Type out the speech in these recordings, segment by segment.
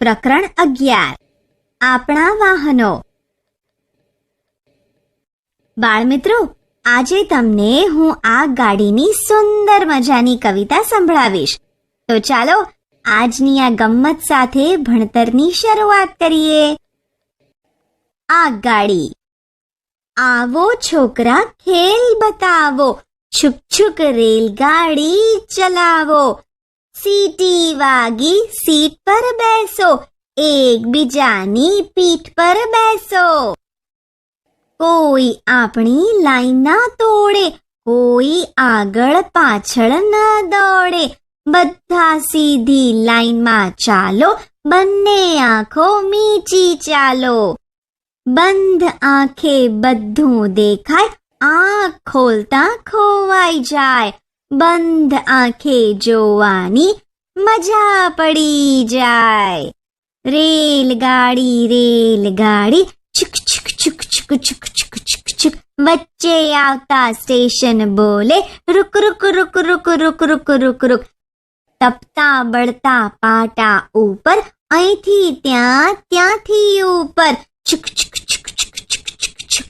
પ્રકરણ 11 આપણા વાહનો. બાળમિત્રો, આજે તમને હું આ ગાડીની સુંદર મજાની કવિતા સંભળાવીશ. તો ચાલો આજની આ ગમ્મત સાથે ભણતરની શરૂઆત કરીએ. આ ગાડી. આવો છોકરા ખેલ બતાવો, છુક છુક રેલગાડી ચલાવો. સીટી વાગી સીટ પર બેસો, એકબીજાની પીઠ પર બેસો. કોઈ આપણી લાઈન ના તોડે, કોઈ આગળ પાછળ ન દોડે. બધા સીધી લાઈનમાં ચાલો, બંને આંખો મીચી ચાલો. બંધ આંખે બધું દેખાય, આંખ ખોલતા ખોવાઈ જાય. બંધ આંખે જોવાની મજા પડી જાય. રેલગાડી રેલગાડી છુક છુક છુક છુક છુક છુક છુક છુક. વચ્ચે આવતા સ્ટેશન બોલે રૂક રૂક રૂક રૂક રૂક રૂક રૂક રૂક. તપતા બળતા પાટા ઉપર, અહીંથી ત્યાં ત્યાંથી ઉપર. છુક છુક છુક છુક છુક છુક છુક.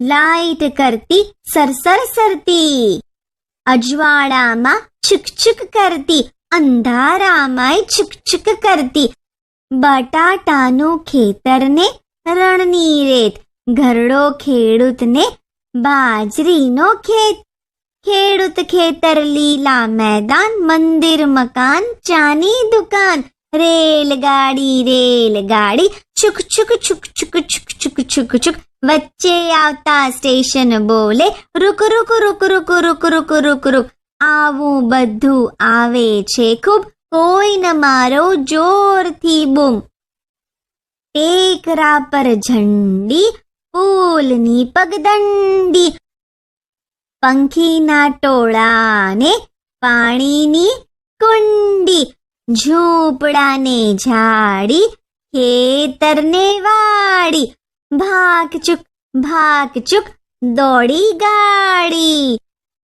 લાઈટ કરતી સરસર સરતી, અજવાળામાં છુક છુક કરતી, અંધારામાંય છુક છુક કરતી. બટાટાનું ખેતરને રણની રેત, ઘરડો ખેડૂતને બાજરીનો ખેત. ખેડૂત ખેતર લીલા મેદાન, મંદિર મકાન ચાની દુકાન. રેલગાડી રેલગાડી છુક છુક છુક છુક છુક છુક છુક છુક. વચ્ચે આવતા સ્ટેશન બોલે રૂક રૂક રૂક રૂક રૂક રૂક રૂક રૂક. આવું બધું આવે છે ખૂબ, કોઈ ન મારો જોરથી બૂમ. ટેકરા પર ઝંડી, પુલની પગદંડી. પંખીના ટોળાને પાણીની કુંડી. ઝૂંપડાને ઝાડી, ખેતરને વાડી. ભાગ ચુક દોડી ગાડી.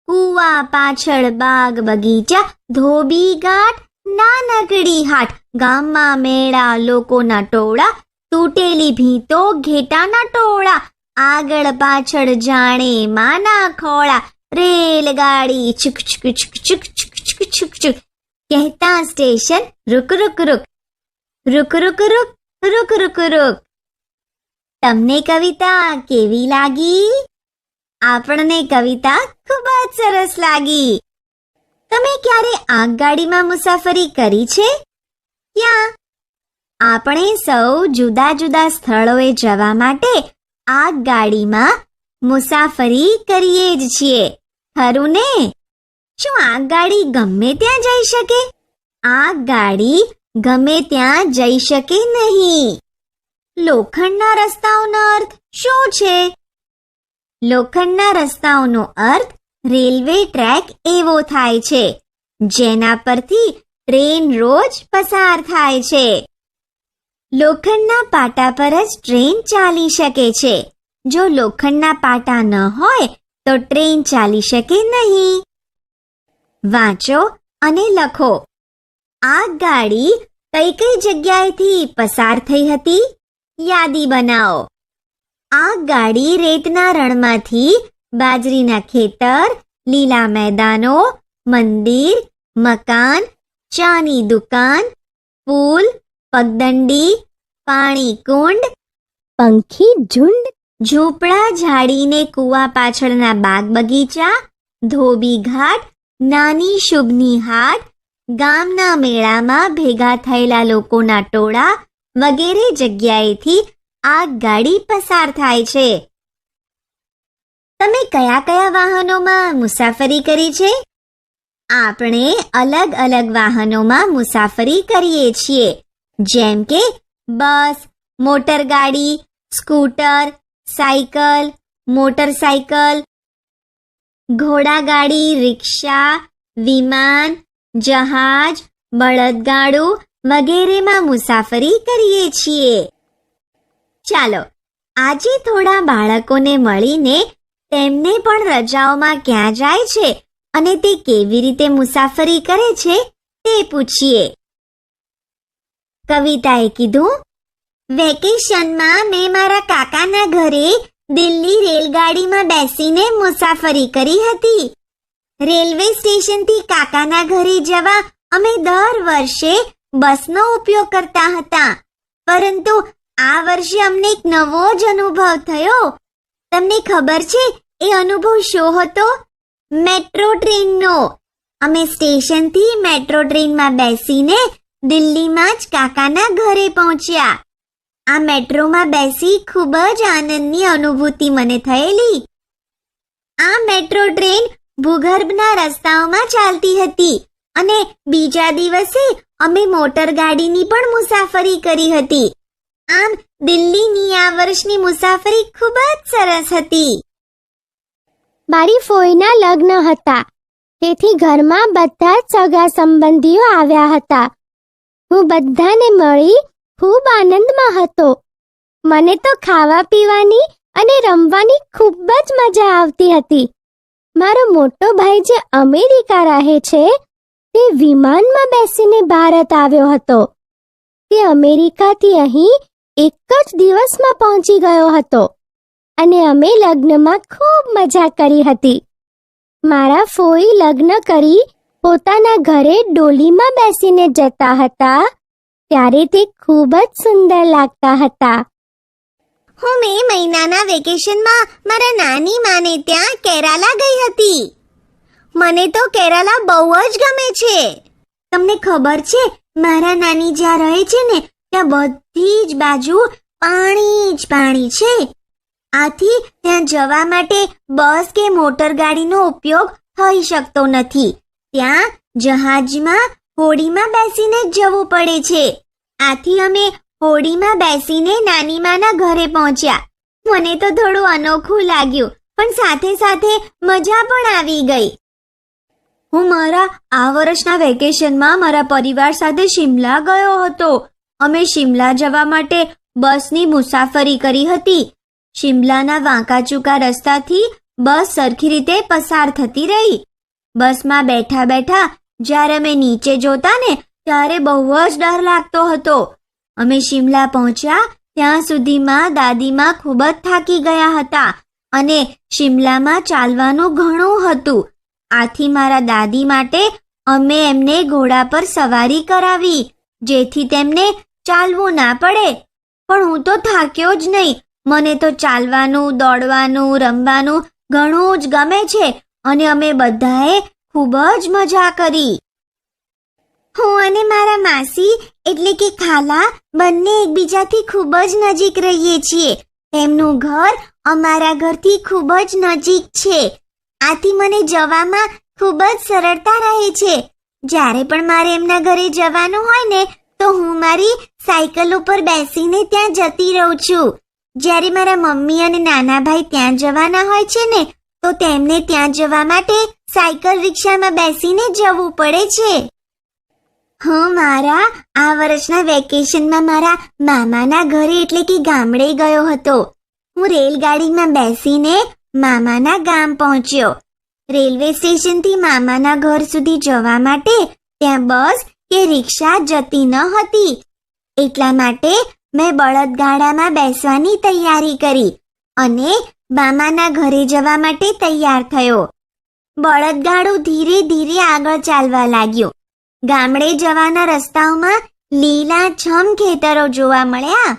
કૂવા પાછળ બાગ બગીચા, ધોબી ઘાટ નાનકડી હાટ. ગામમાં મેળા લોકોના ટોળા, તૂટેલી ભીંતો ઘેટાના ટોળા. આગળ પાછળ જાણે માના ખોળા. રેલગાડી છુક છુક છુક છુક છુક છુક છુક છુક. કહેતા સ્ટેશન રૂક રૂક રૂક રૂક રૂક રૂક રૂક રૂક રૂક. તમને કવિતા કેવી લાગી? આપણને કવિતા ખૂબ જ સરસ લાગી. તમે ક્યારે આગગાડીમાં મુસાફરી કરી છે? ક્યાં? આપણે સૌ જુદા જુદા સ્થળોએ જવા માટે આગગાડીમાં મુસાફરી કરીએ જ છીએ, ખરું ને? શું આગગાડી ગમે ત્યાં જઈ શકે? આગગાડી ગમે ત્યાં જઈ શકે નહીં. લોખંડના રસ્તાઓનો અર્થ શું છે? લોખંડના રસ્તાઓનો અર્થ રેલવે ટ્રેક એવો થાય છે જેના પરથી ટ્રેન રોજ પસાર થાય છે. લોખંડના પાટા પર જ ટ્રેન ચાલી શકે છે. જો લોખંડના પાટા ન હોય તો ટ્રેન ચાલી શકે નહીં. વાંચો અને લખો. આગગાડી કઈ કઈ જગ્યાએથી પસાર થઈ હતી? યાદી બનાવો. આગગાડી રેતના રણમાંથી બાજરીના ખેતર, લીલા મેદાનો, મંદિર, મકાન, ચાની દુકાન, પુલ, પગદંડી, પાણી કુંડ, પંખી ઝુંડ, ઝૂંપડા ઝાડીને કૂવા પાછળના બાગ બગીચા, ધોબી ઘાટ, નાની શુભની હાટ, ગામના મેળામાં ભેગા થયેલા લોકોના ટોળા વગેરે જગ્યાએથી આગગાડી પસાર થાય છે. તમે કયા કયા વાહનોમાં મુસાફરી કરી છે? આપણે અલગ અલગ વાહનોમાં મુસાફરી કરીએ છીએ, જેમ કે બસ, મોટરગાડી, સ્કૂટર, સાયકલ, મોટરસાયકલ, ઘોડાગાડી, રિક્ષા, વિમાન, જહાજ, બળદગાડું વગેરેમાં મુસાફરી કરીએ છીએ. ચાલો આજે થોડા બાળકોને મળીને તેમને પણ રજાઓમાં ક્યાં જાય છે અને તે કેવી રીતે મુસાફરી કરે છે તે પૂછીએ. કવિતાએ કીધું, વેકેશનમાં મેં મારા કાકાના ઘરે દિલ્હી રેલગાડીમાં બેસીને મુસાફરી કરી હતી. રેલવે સ્ટેશનથી કાકાના ઘરે જવા અમે દર વર્ષે બસનો ઉપયોગ કરતા હતા, પરંતુ આ વર્ષે અમને એક નવો જ અનુભવ થયો. તમને ખબર છે એ અનુભવ શો હતો? મેટ્રો ટ્રેનનો. અમે સ્ટેશનથી મેટ્રો ટ્રેનમાં બેસીને દિલ્હીમાં જ કાકાના ઘરે પહોંચ્યા. આ મેટ્રોમાં બેસી ખૂબ જ આનંદની અનુભૂતિ મને થયેલી. આ મેટ્રો ટ્રેન ભૂગર્ભના રસ્તાઓમાં ચાલતી હતી અને બીજા દિવસે અમે મોટર ગાડીની પણ મુસાફરી કરી હતી. આમ દિલ્હીની આ વર્ષની મુસાફરી ખૂબ જ સરસ હતી. મારી ફોઈના લગ્ન હતા, તેથી ઘરમાં બધા જ સગા સંબંધીઓ આવ્યા હતા. હું બધાને મળી ખૂબ આનંદમાં હતો. મને તો ખાવા પીવાની અને રમવાની ખૂબ જ મજા આવતી હતી. મારો મોટો ભાઈ જે અમેરિકા રહે છે તે વિમાનમાં બેસીને ભારત આવ્યો હતો. તે અમેરિકાથી અહીં એક જ દિવસમાં પહોંચી ગયો હતો અને અમે લગ્નમાં ખૂબ મજા કરી હતી. મારા ફોઈ લગ્ન કરી પોતાના ઘરે ડોલીમાં બેસીને જતા હતા ત્યારે તે ખૂબ જ સુંદર લાગતા હતા. હું મે મહિનાના વેકેશનમાં મારા નાની માને ત્યાં કેરાલા ગઈ હતી. મને તો કેરાલા બહુ જ ગમે છે. તમને ખબર છે, મારા નાની જ્યાં રહે છે ને ત્યાં બધી જ બાજુ પાણી જ પાણી છે. આથી ત્યાં જવા માટે બસ કે મોટર ગાડીનો ઉપયોગ થઈ શકતો નથી. ત્યાં જહાજમાં હોડીમાં બેસીને જ જવું પડે છે. આથી અમે હોડીમાં બેસીને નાની માના ઘરે પહોંચ્યા. મને તો થોડું અનોખું લાગ્યું, પણ સાથે સાથે મજા પણ આવી ગઈ. હું મારા આ વર્ષના વેકેશનમાં મારા પરિવાર સાથે શિમલા ગયો હતો. અમે શિમલા જવા માટે બસની મુસાફરી કરી હતી. શિમલાના વાંકા ચૂકા રસ્તાથી બસ સરખી રીતે પસાર થતી રહી. બસમાં બેઠા બેઠા જ્યારે અમે નીચે જોતા ને ત્યારે બહુ જ ડર લાગતો હતો. અમે શિમલા પહોંચ્યા ત્યાં સુધીમાં દાદીમાં ખૂબ જ થાકી ગયા હતા અને શિમલામાં ચાલવાનું ઘણું હતું. આથી મારા દાદી માટે અમે એમને ઘોડા પર સવારી કરાવી, જેથી તેમને ચાલવું ના પડે. પણ હું તો થાક્યો જ નહીં. મને તો ચાલવાનું, દોડવાનું, રમવાનું ઘણું જ ગમે છે અને અમે બધાએ ખૂબ જ મજા કરી. હું અને મારા માસી એટલે કે ખાલા બંને એકબીજાથી ખૂબ જ નજીક રહીએ છીએ. તેમનું ઘર અમારા ઘરથી ખૂબ જ નજીક છે. આથી મને જવામાં ખૂબ જ સરળતા રહે છે. જ્યારે પણ મારે એમના ઘરે જવાનું હોય ને તો હું મારી સાયકલ ઉપર બેસીને ત્યાં જતી રહું છું. જ્યારે મારા મમ્મી અને નાના ભાઈ ત્યાં જવાના હોય છે ને તો તેમને ત્યાં જવા માટે સાયકલ રિક્ષામાં બેસીને જવું પડે છે. હું મારા આ વર્ષના વેકેશનમાં મારા મામાના ઘરે એટલે કે ગામડે ગયો હતો. હું રેલગાડીમાં બેસીને મામાના ગામ પહોંચ્યો. રેલવે સ્ટેશનથી મામાના ઘર સુધી જવા માટે ત્યાં બસ કે રિક્ષા જતી ન હતી. એટલા માટે મેં બળદગાડામાં બેસવાની તૈયારી કરી અને મામાના ઘરે જવા માટે તૈયાર થયો. બળદગાડું ધીરે ધીરે આગળ ચાલવા લાગ્યું. ગામડે જવાના રસ્તાઓમાં લીલાછમ ખેતરો જોવા મળ્યા.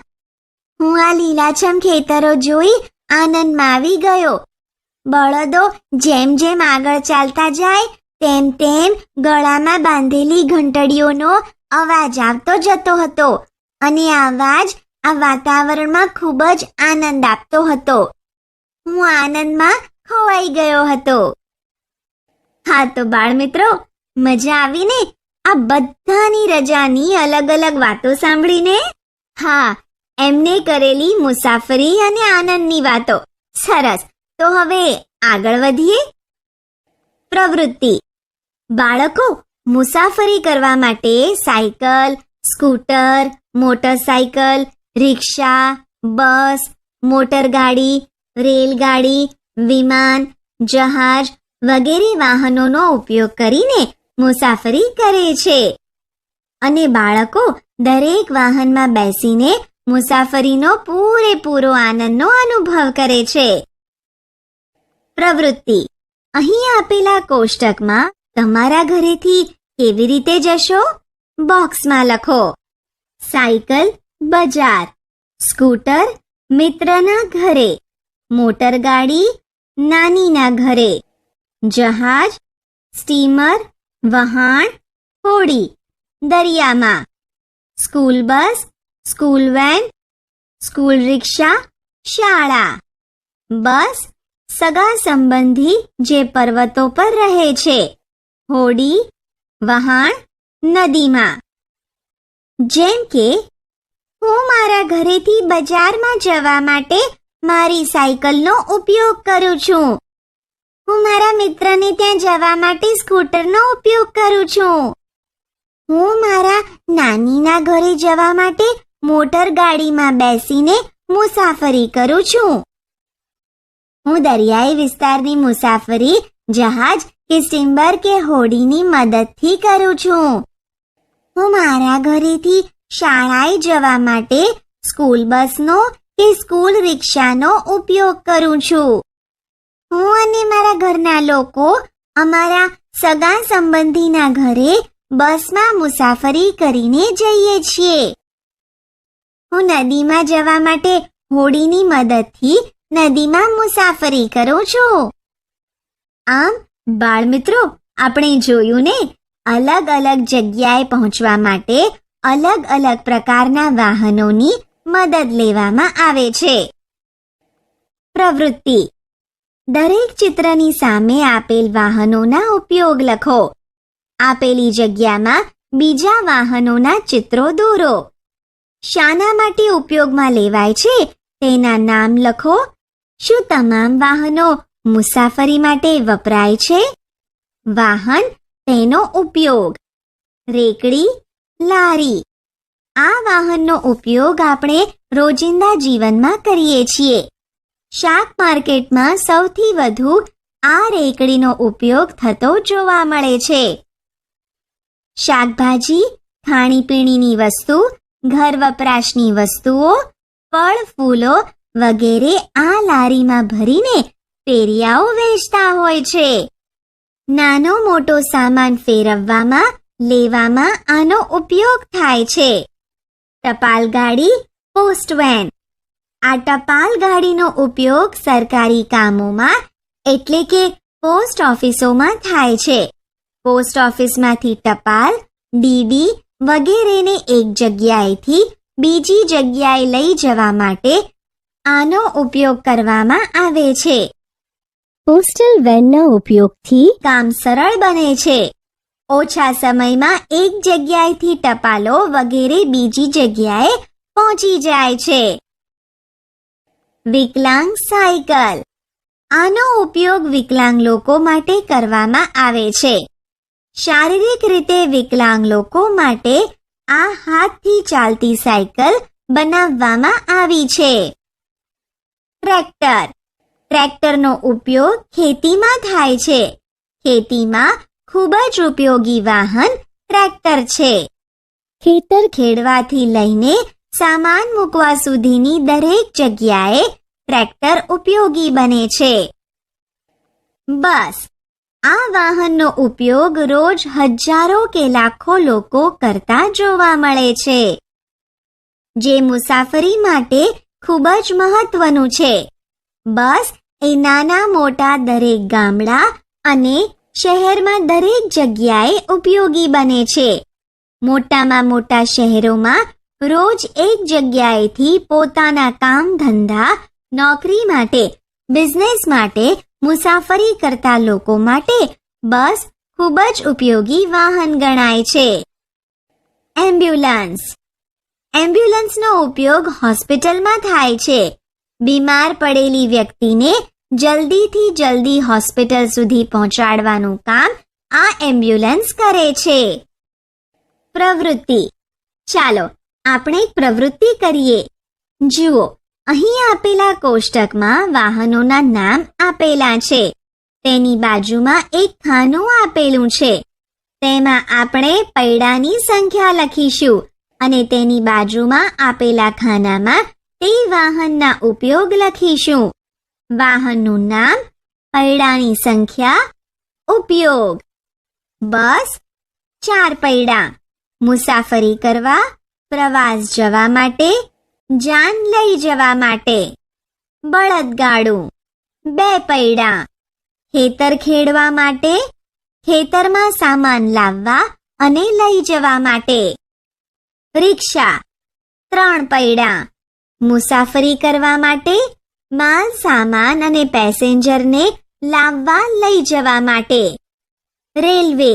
હું આ લીલાછમ ખેતરો જોઈ આનંદમાં આવી ગયો. બળદો જેમ જેમ આગળ ચાલતા જાય તેમ તેમ ગળામાં બાંધેલી ઘંટડીઓનો અવાજ આવતો જતો હતો અને આ અવાજ આ વાતાવરણમાં ખૂબ જ આનંદ આપતો હતો. હું આનંદમાં ખોવાઈ ગયો હતો. હા તો બાળમિત્રો, મજા આવી ને આ બધાની રજાની અલગ અલગ વાતો સાંભળીને? હા, એમને કરેલી મુસાફરી અને આનંદની વાતો. સરસ. તો હવે આગળ વધીએ. પ્રવૃત્તિ. બાળકો મુસાફરી કરવા માટે સાયકલ, સ્કૂટર, મોટરસાયકલ, રિક્ષા, બસ, મોટરગાડી, રેલગાડી, વિમાન, જહાજ વગેરે વાહનોનો ઉપયોગ કરીને મુસાફરી કરે છે. અને બાળકો દરેક વાહનમાં બેસીને મુસાફરીનો પૂરેપૂરો આનંદનો અનુભવ કરે છે. પ્રવૃત્તિ. અહીં આપેલા કોષ્ટકમાં તમારા ઘરેથી કેવી રીતે જશો? બોક્સમાં લખો. સાયકલ બજાર, સ્કૂટર મિત્રના ઘરે, મોટરગાડી નાનીના ઘરે, જહાજ સ્ટીમર, વહાણ હોડી દરિયામાં, school bus, school van, school rickshaw શાળા, બસ સગા સંબંધી જે પર્વતો પર રહે છે, હોડી વહાણ નદીમાં. જેમ કે હું મારા ઘરેથી બજારમાં જવા માટે મારી સાયકલનો ઉપયોગ કરું છું. હું મારા મિત્રને ત્યાં જવા માટે સ્કૂટરનો ઉપયોગ કરું છું. હું મારા નાનીના ઘરે જવા માટે મોટર ગાડીમાં બેસીને મુસાફરી કરું છું. હું દરિયાઈ વિસ્તારની મુસાફરી જહાજ કે સ્ટીમર કે હોડીની મદદથી કરું છું. હું મારા ઘરેથી શાળાએ જવા માટે સ્કૂલ બસનો કે સ્કૂલ રિક્ષાનો ઉપયોગ કરું છું. હું અને મારા ઘરના લોકો અમારા સગા સંબંધીના ઘરે બસમાં મુસાફરી કરીને જઈએ છીએ. હું નદીમાં જવા માટે હોડીની મદદથી નદીમાં મુસાફરી કરું છું. આમ બાળમિત્રો, આપણે જોયું ને, અલગ અલગ જગ્યાએ પહોંચવા માટે અલગ અલગ પ્રકારના વાહનોની મદદ લેવામાં આવે છે. પ્રવૃત્તિ. દરેક ચિત્રની સામે આપેલ વાહનોના ઉપયોગ લખો. આપેલી જગ્યામાં બીજા વાહનોના ચિત્રો દોરો. શાના માટે ઉપયોગમાં લેવાય છે તેના નામ લખો. શું તમામ વાહનો મુસાફરી માટે વપરાય છે? વાહન, તેનો ઉપયોગ. રેકડી, લારી. આ વાહનનો ઉપયોગ આપણે રોજિંદા જીવનમાં કરીએ છીએ. શાક માર્કેટમાં સૌથી વધુ આ રેકડીનો ઉપયોગ થતો જોવા મળે છે. શાકભાજી, ખાણીપીણીની વસ્તુ, ઘર વપરાશની વસ્તુઓ, ફળ ફૂલો વગેરે આ લારીમાં ભરીને ફેરિયાઓ વેચતા હોય છે. નાનો મોટો સામાન ફેરવવામાં લેવામાં આનો ઉપયોગ થાય છે. ટપાલ ગાડી, પોસ્ટ વેન. આ ટપાલ ગાડીનો ઉપયોગ સરકારી કામોમાં એટલે કે પોસ્ટ ઓફિસોમાં થાય છે. પોસ્ટ ઓફિસમાંથી ટપાલ, ડીડી વગેરેને એક જગ્યાએથી બીજી જગ્યાએ લઈ જવા માટે આનો ઉપયોગ કરવામાં આવે છે. પોસ્ટલ વેનના ઉપયોગથી કામ સરળ બને છે. ઓછા સમયમાં એક જગ્યાએથી ટપાલો વગેરે બીજી જગ્યાએ પહોંચી જાય છે. વિકલાંગ સાયકલ. આનો ઉપયોગ વિકલાંગ લોકો માટે કરવામાં આવે છે. શારીરિક રીતે વિકલાંગ લોકો માટે આ હાથથી ચાલતી સાયકલ બનાવવામાં આવી છે. ટ્રેક્ટર. ટ્રેક્ટરનો ઉપયોગ ખેતીમાં થાય છે. ખેતીમાં ખૂબ જ ઉપયોગી વાહન ટ્રેક્ટર છે. ખેતર ખેડવાથી લઈને સામાન મૂકવા સુધીની દરેક જગ્યાએ ટ્રેક્ટર ઉપયોગી બને છે. બસ. આ વાહનનો ઉપયોગ રોજ હજારો કે લાખો લોકો કરતા જોવા મળે છે, જે મુસાફરી માટે ખૂબ જ મહત્વનું છે. બસ એ નાના મોટા દરેક ગામડા અને શહેરમાં દરેક જગ્યાએ ઉપયોગી બને છે. મોટામાં મોટા શહેરોમાં રોજ એક જગ્યાએથી પોતાના કામ ધંધા, નોકરી માટે, બિઝનેસ માટે મુસાફરી કરતા લોકો માટે બસ ખૂબ જ ઉપયોગી વાહન ગણાય છે. એમ્બ્યુલન્સ. એમ્બ્યુલન્સનો ઉપયોગ હોસ્પિટલમાં થાય છે. બીમાર પડેલી વ્યક્તિને જલ્દીથી જલ્દી હોસ્પિટલ સુધી પહોંચાડવાનું કામ આ એમ્બ્યુલન્સ કરે છે. પ્રવૃત્તિ. ચાલો આપણે એક પ્રવૃત્તિ કરીએ. જુઓ, અહીં આપેલા કોષ્ટકમાં વાહનોના નામ આપેલા છે. તેની બાજુમાં એક ખાનું આપેલું છે. તેમાં આપણે પૈડાની સંખ્યા લખીશું અને તેની બાજુમાં આપેલા ખાનામાં તે વાહનના ઉપયોગ લખીશું. વાહનનું નામ, પૈડાની સંખ્યા, ઉપયોગ. બસ 4 પૈડા, મુસાફરી કરવા, પ્રવાસ જવા માટે, જાન લઈ જવા માટે. બળદગાડું 2 પૈડા, ખેતર ખેડવા માટે, ખેતરમાં સામાન લાવવા અને લઈ જવા માટે. રિક્ષા 3 પૈડા, મુસાફરી કરવા માટે, માલ સામાન અને પેસેન્જરને લાવવા લઈ જવા માટે. રેલવે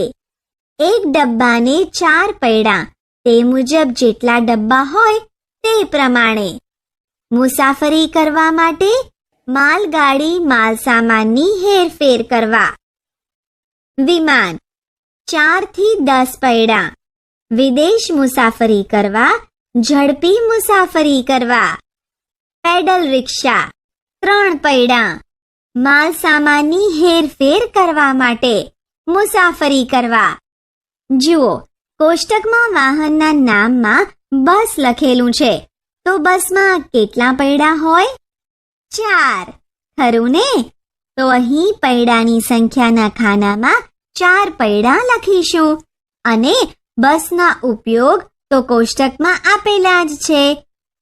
1 ડબ્બાને 4 પૈડા, તે મુજબ જેટલા ડબ્બા હોય તે પ્રમાણે. મુસાફરી કરવા માટે, માલગાડી માલ સામાનની હેરફેર કરવા. વિમાન 4 થી 10 પૈડા, વિદેશ મુસાફરી કરવા, ઝડપી મુસાફરી કરવા. પેડલ રિક્ષા 3 પૈડા, માલ સામાનની હેરફેર કરવા માટે, મુસાફરી કરવા. જુઓ, કોષ્ટકમાં વાહનના નામમાં બસ લખેલું છે, તો બસમાં કેટલા પૈડા હોય? 4. ખરું ને? તો અહીં પૈડાની સંખ્યાના ખાનામાં 4 પૈડા લખીશું અને બસના ઉપયોગ તો કોષ્ટકમાં આપેલા જ છે.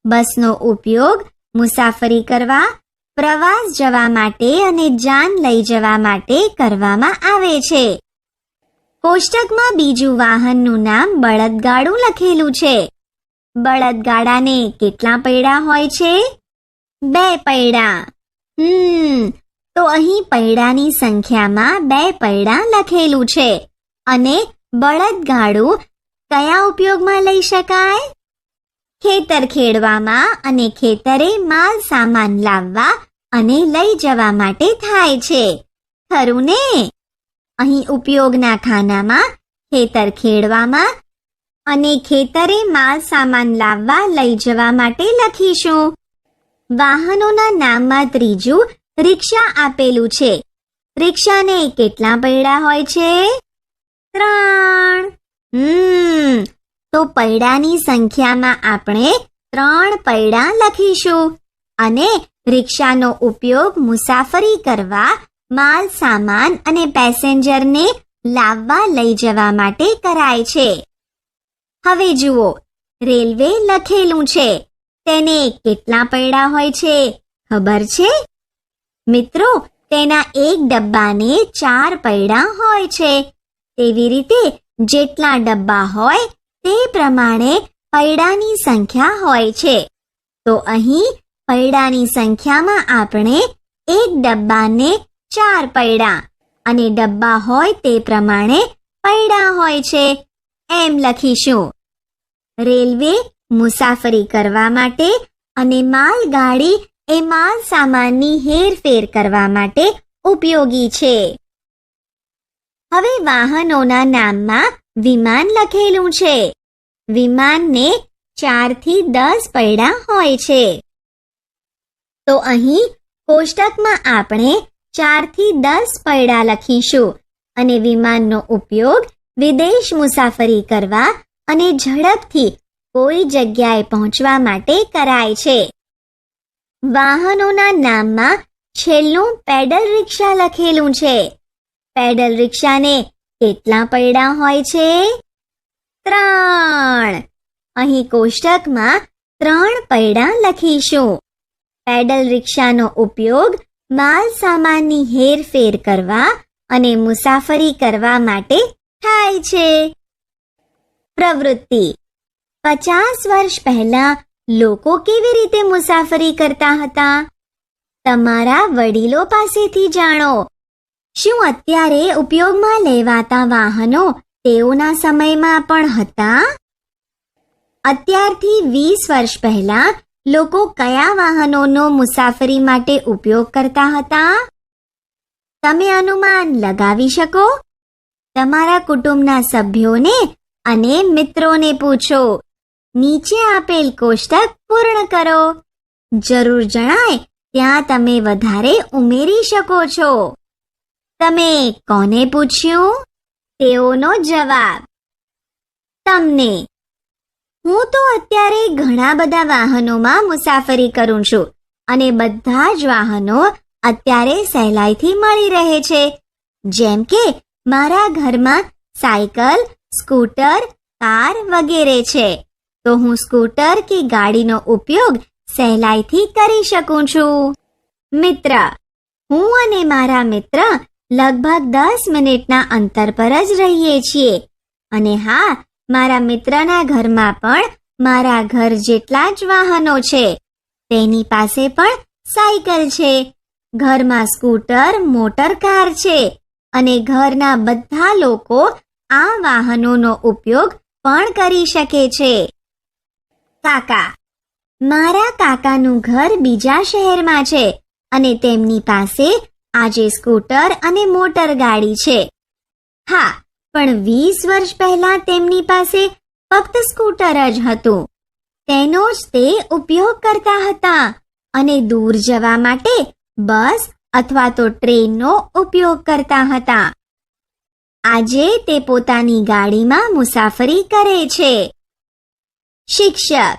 બસનો ઉપયોગ મુસાફરી કરવા, પ્રવાસ જવા માટે અને જાન લઈ જવા માટે કરવામાં આવે છે. કોષ્ટકમાં બીજું વાહનનું નામ બળદગાડું લખેલું છે. બળદગાડાને કેટલા પૈડા હોય છે? 2 પૈડા. તો અહીં પૈડાની સંખ્યામાં 2 પૈડા લખેલું છે અને બળદગાડું કયા ઉપયોગમાં લઈ શકાય? ખેતર ખેડવામાં અને ખેતરે માલ સામાન લાવવા અને લઈ જવા માટે થાય છે. ખરું ને? અહીં ઉપયોગના ખાનામાં ખેતર ખેડવામાં અને ખેતરે માલ સામાન લાવવા લઈ જવા માટે લખીશું. વાહનોના નામમાં ત્રીજું રિક્ષા આપેલું છે. રિક્ષાને કેટલા પૈડા હોય છે? 3. તો પૈડાની સંખ્યામાં આપણે 3 પૈડા લખીશું અને રિક્ષાનો ઉપયોગ મુસાફરી કરવા, માલ સામાન અને પેસેન્જરને લાવવા લઈ જવા માટે કરાય છે. હવે જુઓ, રેલવે લખેલું છે, તેને કેટલા પૈડા હોય છે ખબર છે? મિત્રો, તેના એક ડબ્બાને 4 પૈડા હોય છે. તેવી રીતે જેટલા ડબ્બા હોય તે પ્રમાણે પૈડાની સંખ્યા હોય છે. તો અહીં પૈડાની સંખ્યામાં આપણે એક ડબ્બાને 4 પૈડા અને ડબ્બા હોય તે પ્રમાણે પૈડા હોય છે એમ લખીશું. રેલવે મુસાફરી કરવા માટે અને માલગાડી એ માલ સામાનની હેરફેર કરવા માટે ઉપયોગી છે. હવે વાહનોના નામમાં વિમાન લખેલું છે. વિમાનને 4 થી 10 પૈડા હોય છે. તો અહીં કોષ્ટકમાં આપણે 4 થી 10 પૈડા લખીશું અને વિમાનનો ઉપયોગ વિદેશ મુસાફરી કરવા અને ઝડપથી કોઈ જગ્યાએ પહોંચવા માટે કરાય છે. વાહનોના નામમાં છેલ્લું પેડલ રિક્ષા લખેલું છે. પેડલ રિક્ષાને કેટલા પૈડા હોય છે? 3. અહીં કોષ્ટકમાં 3 પૈડા લખીશું. પેડલ રિક્ષાનો ઉપયોગ માલ સામાનની હેરફેર કરવા અને મુસાફરી કરવા માટે થાય છે. પ્રવૃત્તિ: 50 વર્ષ પહેલા લોકો કેવી રીતે મુસાફરી કરતા હતા? તમારા વડીલો પાસેથી જાણો. શું અત્યારે ઉપયોગમાં લેવાતા વાહનો તેઓના સમયમાં પણ હતા? અત્યારથી 20 વર્ષ પહેલા લોકો કયા વાહનોનો મુસાફરી માટે ઉપયોગ કરતા હતા? તમે અનુમાન લગાવી શકો? તમારા કુટુંબના સભ્યોને અને મિત્રોને પૂછો. નીચે આપેલ કોષ્ટક પૂર્ણ કરો. જરૂર જણાય ત્યાં તમે વધારે ઉમેરી શકો છો. તમે કોને પૂછ્યું? તેઓનો જવાબ. તમને હું તો અત્યારે ઘણા બધા વાહનોમાં મુસાફરી કરું છું અને બધા જ વાહનો અત્યારે સહેલાઈથી મળી રહે છે. જેમ કે મારા ઘરમાં સાયકલ, સ્કૂટર, કાર વગેરે છે. તો હું સ્કૂટર કે ગાડીનો ઉપયોગ સહેલાઈથી કરી શકું છું. મિત્ર, હું અને મારા મિત્ર લગભગ 10 મિનિટના અંતર પર જ રહીએ છીએ. અને હા, મારા મિત્રના ઘરમાં પણ મારા ઘર જેટલા જ વાહનો છે. તેની પાસે પણ સાયકલ છે, ઘરમાં સ્કૂટર, મોટર કાર છે અને ઘરના બધા લોકો આ વાહનોનો ઉપયોગ પણ કરી શકે છે. કાકા, મારા કાકાનું ઘર બીજા શહેરમાં છે અને તેમની પાસે આજે સ્કૂટર અને મોટર ગાડી છે. હા, પણ 20 વર્ષ પહેલા તેમની પાસે ફક્ત સ્કૂટર જ હતું. તેનો જ તે ઉપયોગ કરતા હતા અને દૂર જવા માટે બસ અથવા તો ટ્રેનનો ઉપયોગ કરતા હતા. આજે તે પોતાની ગાડીમાં મુસાફરી કરે છે. શિક્ષક,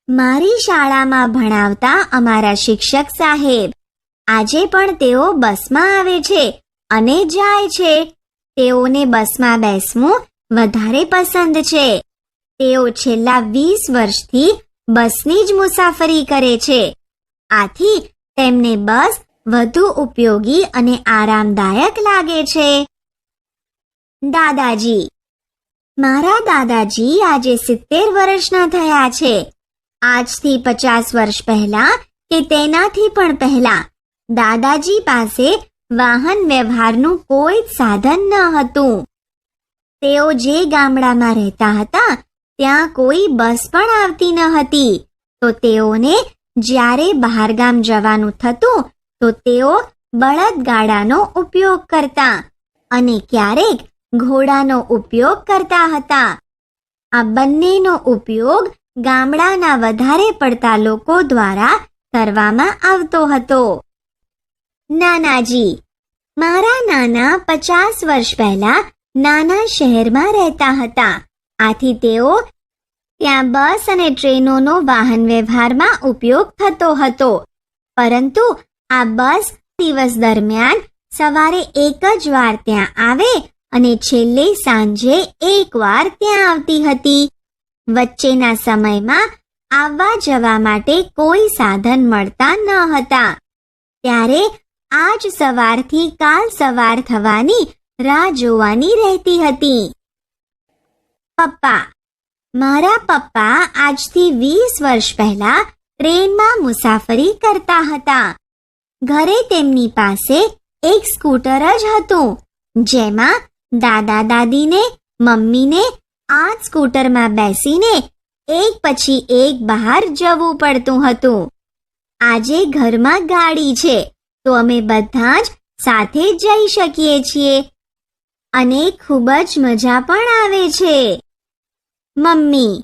મારી શાળામાં ભણાવતા અમારા શિક્ષક સાહેબ, આજે પણ તેઓ બસમાં આવે છે અને જાય છે. તેઓને બસમાં બેસવું વધારે પસંદ છે. તેઓ છેલ્લા 20 વર્ષથી બસની જ મુસાફરી કરે છે. આથી તેમને બસ વધુ ઉપયોગી અને આરામદાયક લાગે છે. દાદાજી, મારા દાદાજી આજે 70 વર્ષના થયા છે. આજથી 50 વર્ષ પહેલા કે તેનાથી પણ પહેલા દાદાજી પાસે વાહન વ્યવહારનું કોઈ જ સાધન ન હતું. તેઓ જે ગામડામાં રહેતા હતા ત્યાં કોઈ બસ પણ આવતી ન હતી. તો તેઓને જ્યારે બહારગામ જવાનું થતું તો તેઓ બળદગાડાનો ઉપયોગ કરતા અને ક્યારેક ઘોડાનો ઉપયોગ કરતા હતા. આ બંનેનો ઉપયોગ ગામડાના વધારે પડતા લોકો દ્વારા કરવામાં આવતો હતો. નાનાજી, મારા નાના 50 વર્ષ પહેલા નાના શહેરમાં રહેતા હતા. આથી તેઓ ત્યાં બસ અને ટ્રેનોનો વાહન વ્યવહારમાં ઉપયોગ થતો હતો. પરંતુ આ બસ દિવસ દરમિયાન સવારે એક જ વાર ત્યાં આવે અને છેલ્લે સાંજે એક વાર ત્યાં આવતી હતી. વચ્ચેના સમયમાં આવવા જવા માટે કોઈ સાધન મળતા ન હતા. ત્યારે આજ સવારથી કાલ સવાર થવાની રાહ જોવાની રહેતી હતી. પપ્પા, મારા પપ્પા આજથી 20 વર્ષ પહેલા ટ્રેનમાં મુસાફરી કરતા હતા. ઘરે તેમની પાસે એક સ્કૂટર જ હતું, જેમાં દાદા દાદીને, મમ્મીને આ સ્કૂટરમાં બેસીને એક પછી એક બહાર જવું પડતું હતું. આજે ઘરમાં ગાડી છે તો અમે બધા જ સાથે જઈ શકીએ છીએ અને ખૂબ જ મજા પણ આવે છે. મમ્મી,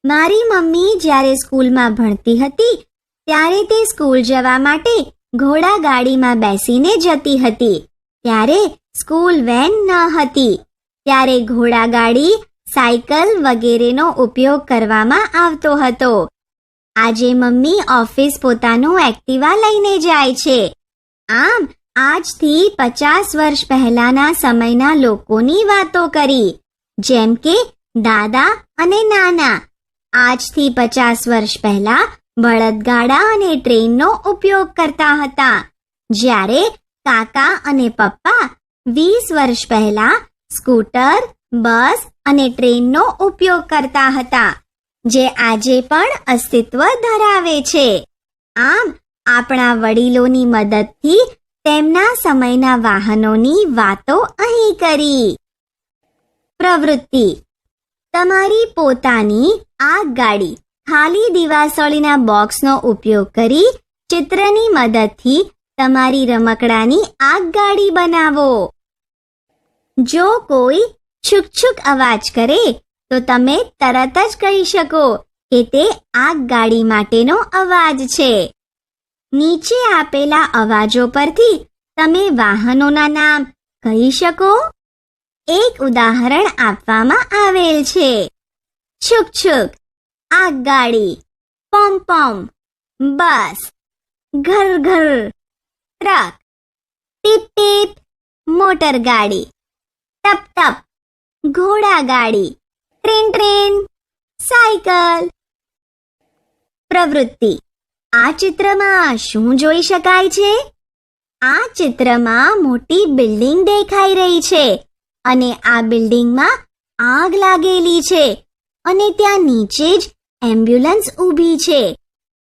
મારી મમ્મી જ્યારે સ્કૂલમાં ભણતી હતી ત્યારે તે સ્કૂલ જવા માટે ઘોડા ગાડીમાં બેસીને જતી હતી. ત્યારે સ્કૂલ વેન ન હતી. ત્યારે ઘોડા ગાડી, સાયકલ વગેરેનો ઉપયોગ કરવામાં આવતો હતો. આજે મમ્મી ઓફિસ પોતાનું એક્ટિવા લઈને જાય છે. આમ આજથી 50 વર્ષ પહેલાના સમયના લોકોની વાતો કરી, જેમ કે દાદા અને નાના આજથી 50 વર્ષ પહેલા બળદગાડા અને ટ્રેનનો ઉપયોગ કરતા હતા, જ્યારે કાકા અને પપ્પા 20 વર્ષ પહેલા સ્કૂટર, બસ અને ટ્રેનનો ઉપયોગ કરતા હતા, જે આજે પણ અસ્તિત્વ ધરાવે છે. આમ આપણા વડીલોની મદદથી તેમના સમયના વાહનોની વાતો અહીં કરી. પ્રવૃત્તિ: તમારી પોતાની આગગાડી ખાલી દિવાસળીના બોક્સનો ઉપયોગ કરી ચિત્રની મદદથી તમારી રમકડાની આગગાડી બનાવો. જો કોઈ છુક-છુક અવાજ કરે તો તમે તરત જ કહી શકો કે તે આગગાડી માટેનો અવાજ છે. નીચે આપેલા અવાજો પરથી તમે વાહનોના નામ કહી શકો. એક ઉદાહરણ આપવામાં આવેલ છે. છુક છુક, આગગાડી, પોમ પોમ, બસ, ઘર ઘર, ટ્રક, ટીપ ટીપ, મોટર ગાડી, ટપ ટપ, ઘોડા ગાડી, ટ્રેન ટ્રેન, સાયકલ. પ્રવૃત્તિ. આ ચિત્રમાં શું જોઈ શકાય છે? આ ચિત્રમાં મોટી બિલ્ડિંગ દેખાઈ રહી છે અને આ બિલ્ડિંગમાં આગ લાગેલી છે અને ત્યાં નીચે જ એમ્બ્યુલન્સ ઊભી છે.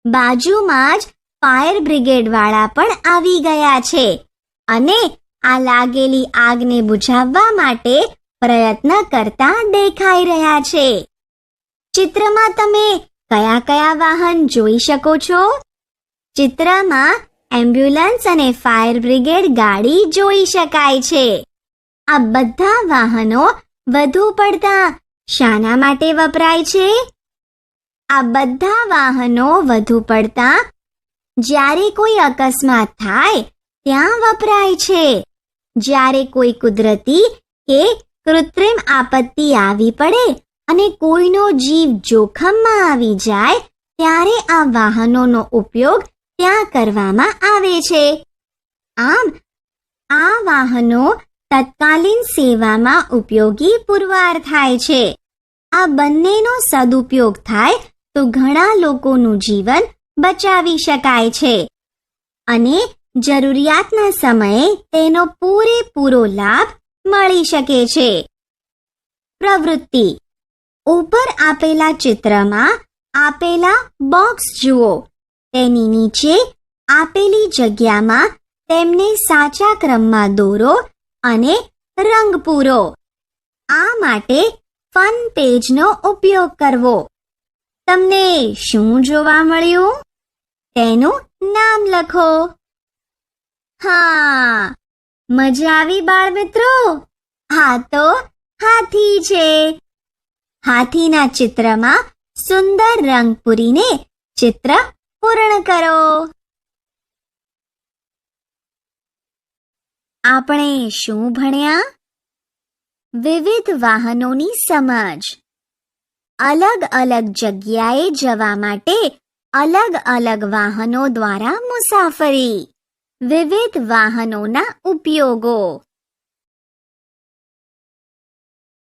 બાજુમાં જ ફાયર બ્રિગેડ વાળા પણ આવી ગયા છે અને આ લાગેલી આગને બુઝાવવા માટે પ્રયત્ન કરતા દેખાઈ રહ્યા છે. ચિત્રમાં તમે કયા કયા વાહન જોઈ શકો છો? ચિત્રમાં એમ્બ્યુલન્સ અને ફાયર બ્રિગેડ ગાડી જોઈ શકાય છે. આ બધા વાહનો વધુ પડતા શાના માટે વપરાય છે? આ બધા વાહનો વધુ પડતા જ્યારે કોઈ અકસ્માત થાય ત્યાં વપરાય છે. જ્યારે કોઈ કુદરતી કે કૃત્રિમ આપત્તિ આવી પડે અને કોઈનો જીવ જોખમમાં આવી જાય ત્યારે આ વાહનોનો ઉપયોગ ત્યાં કરવામાં આવે છે. આમ આ વાહનો તત્કાલીન સેવામાં ઉપયોગી પુરવાર થાય છે. આ બંનેનો સદુપયોગ થાય તો ઘણા લોકોનું જીવન બચાવી શકાય છે અને જરૂરિયાતના સમયે તેનો પૂરેપૂરો લાભ મળી શકે છે. પ્રવૃત્તિ. ઉપર આપેલા ચિત્રમાં આપેલા બોક્સ જુઓ. તેની નીચે આપેલી જગ્યામાં તેમને સાચા ક્રમમાં દોરો અને રંગ પૂરો. આ માટે ફન પેજનો ઉપયોગ કરવો. તમને શું જોવા મળ્યું? તેનું નામ લખો. હા, મજા આવી બાળમિત્રો? હા તો હાથી છે. હાથીના ચિત્રમાં સુંદર રંગ પૂરીને ચિત્ર પૂર્ણ કરો. આપણે શું ભણ્યા? વિવિધ વાહનોની સમજ. અલગ અલગ જગ્યાએ જવા માટે અલગ અલગ વાહનો દ્વારા મુસાફરી. વિવિધ વાહનોના ઉપયોગો.